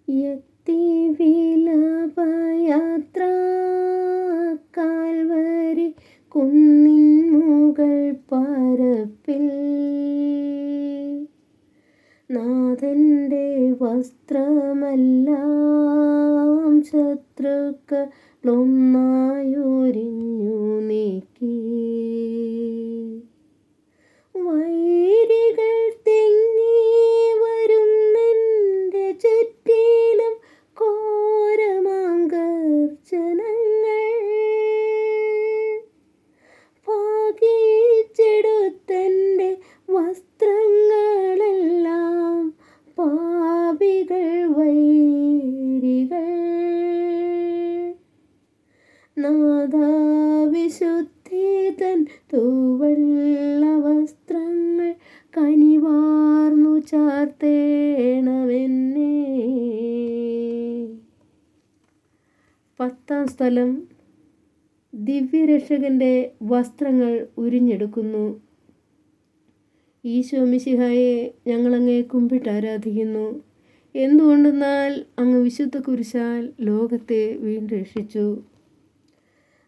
എത്തി വിലാപയാത്ര കാൽവരി കുന്നിൻ മുകൾ പരപ്പിൽ. നാഥൻ്റെ വസ്ത്രമെല്ലാം ശത്രുക്കളൊന്നായൊരിഞ്ഞു നീക്കി. വൈരികൾ തിങ്ങി വരുന്നെൻ്റെ ചുറ്റിലും ഘോരമാംഗർജനങ്ങൾ. പാകിച്ചെടുത്തെൻ്റെ വസ്ത്രങ്ങളെല്ലാം പാപികൾ വൈരികൾ. നാഥാ വിശുദ്ധി തൻ തൂവെള്ള വസ്ത്രങ്ങൾ കനിവാർന്നു ചാർത്തേണമെന്നെ. 10-ാം സ്ഥലം, ദിവ്യരക്ഷകൻ്റെ വസ്ത്രങ്ങൾ ഉരിഞ്ഞെടുക്കുന്നു. ഈശോ മിശിഹായെ, ഞങ്ങളങ്ങയെ കുമ്പിട്ട് ആരാധിക്കുന്നു. എന്തുകൊണ്ടെന്നാൽ അങ്ങ് വിശുദ്ധ കുരിശാൽ ലോകത്തെ വീണ്ടും രക്ഷിച്ചു.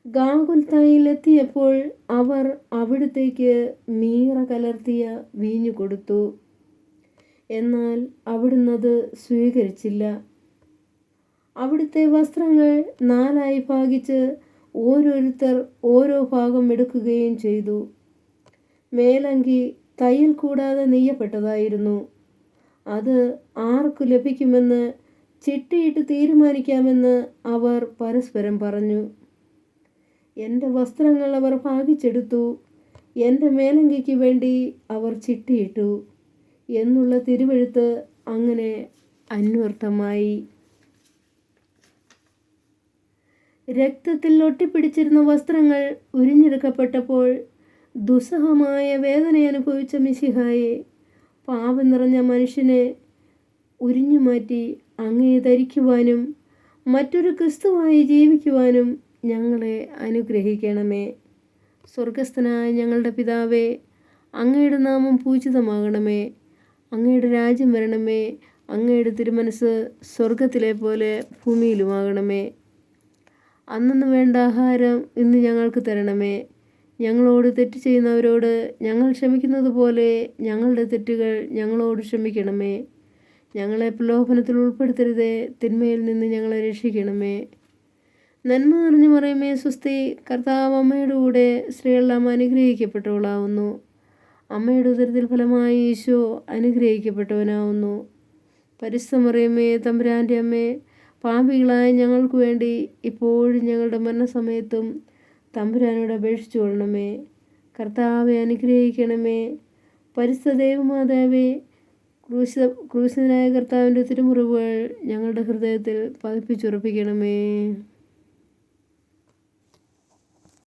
ഗാഗുൽത്തായിലെത്തിയപ്പോൾ അവർ അവിടുത്തേക്ക് മീറ കലർത്തിയ വീഞ്ഞു കൊടുത്തു. എന്നാൽ അവിടുന്നത് സ്വീകരിച്ചില്ല. അവിടുത്തെ വസ്ത്രങ്ങൾ 4 ഭാഗിച്ച് ഓരോരുത്തർ ഓരോ ഭാഗം എടുക്കുകയും ചെയ്തു. മേലങ്കി തയ്യൽ കൂടാതെ നെയ്യപ്പെട്ടതായിരുന്നു. അത് ആർക്കു ലഭിക്കുമെന്ന് ചിട്ടിയിട്ട് തീരുമാനിക്കാമെന്ന് അവർ പരസ്പരം പറഞ്ഞു. എൻ്റെ വസ്ത്രങ്ങൾ അവർ ഭാഗിച്ചെടുത്തു, എൻ്റെ മേലങ്കിക്ക് വേണ്ടി അവർ ചിട്ടിയിട്ടു എന്നുള്ള തിരുവെഴുത്ത് അങ്ങനെ അന്വർത്ഥമായി. രക്തത്തിൽ ഒട്ടിപ്പിടിച്ചിരുന്ന വസ്ത്രങ്ങൾ ഉരിഞ്ഞെടുക്കപ്പെട്ടപ്പോൾ ദുസ്സഹമായ വേദന അനുഭവിച്ച മിശിഹായെ, പാപം നിറഞ്ഞ മനുഷ്യനെ ഉരിഞ്ഞുമാറ്റി അങ്ങയെ ധരിക്കുവാനും മറ്റൊരു ക്രിസ്തുവായി ജീവിക്കുവാനും ഞങ്ങളെ അനുഗ്രഹിക്കണമേ. സ്വർഗസ്ഥനായ ഞങ്ങളുടെ പിതാവേ, അങ്ങയുടെ നാമം പൂജിതമാകണമേ. അങ്ങയുടെ രാജ്യം വരണമേ. അങ്ങയുടെ തിരുമനസ് സ്വർഗത്തിലെ പോലെ ഭൂമിയിലുമാകണമേ. അന്നന്ന് വേണ്ട ആഹാരം ഇന്ന് ഞങ്ങൾക്ക് തരണമേ. ഞങ്ങളോട് തെറ്റ് ചെയ്യുന്നവരോട് ഞങ്ങൾ ക്ഷമിക്കുന്നത് പോലെ ഞങ്ങളുടെ തെറ്റുകൾ ഞങ്ങളോട് ക്ഷമിക്കണമേ. ഞങ്ങളെ പ്രലോഭനത്തിൽ ഉൾപ്പെടുത്തരുതേ, തിന്മയിൽ നിന്ന് ഞങ്ങളെ രക്ഷിക്കണമേ. നന്മ നിറഞ്ഞു മറിയമേ സ്വസ്തി, കർത്താവ് അമ്മയുടെ കൂടെ സ്ത്രീകളെല്ലാം അനുഗ്രഹിക്കപ്പെട്ടവളാവുന്നു. അമ്മയുടെ ഉദരത്തിൽ ഫലമായി ഈശോ അനുഗ്രഹിക്കപ്പെട്ടവനാവുന്നു. പരിശുദ്ധ മറിയമേ, തമ്പുരാൻ്റെ അമ്മേ, പാപികളായ ഞങ്ങൾക്ക് വേണ്ടി ഇപ്പോഴും ഞങ്ങളുടെ മരണസമയത്തും തമ്പുരാനോട് അപേക്ഷിച്ചു കൊള്ളണമേ. കർത്താവെ അനുഗ്രഹിക്കണമേ. പരിശുദ്ധ ദൈവമാതാവേ, ക്രൂശിതനായ കർത്താവിൻ്റെ തിരുമുറിവുകൾ ഞങ്ങളുടെ ഹൃദയത്തിൽ പതിപ്പിച്ചുറപ്പിക്കണമേ.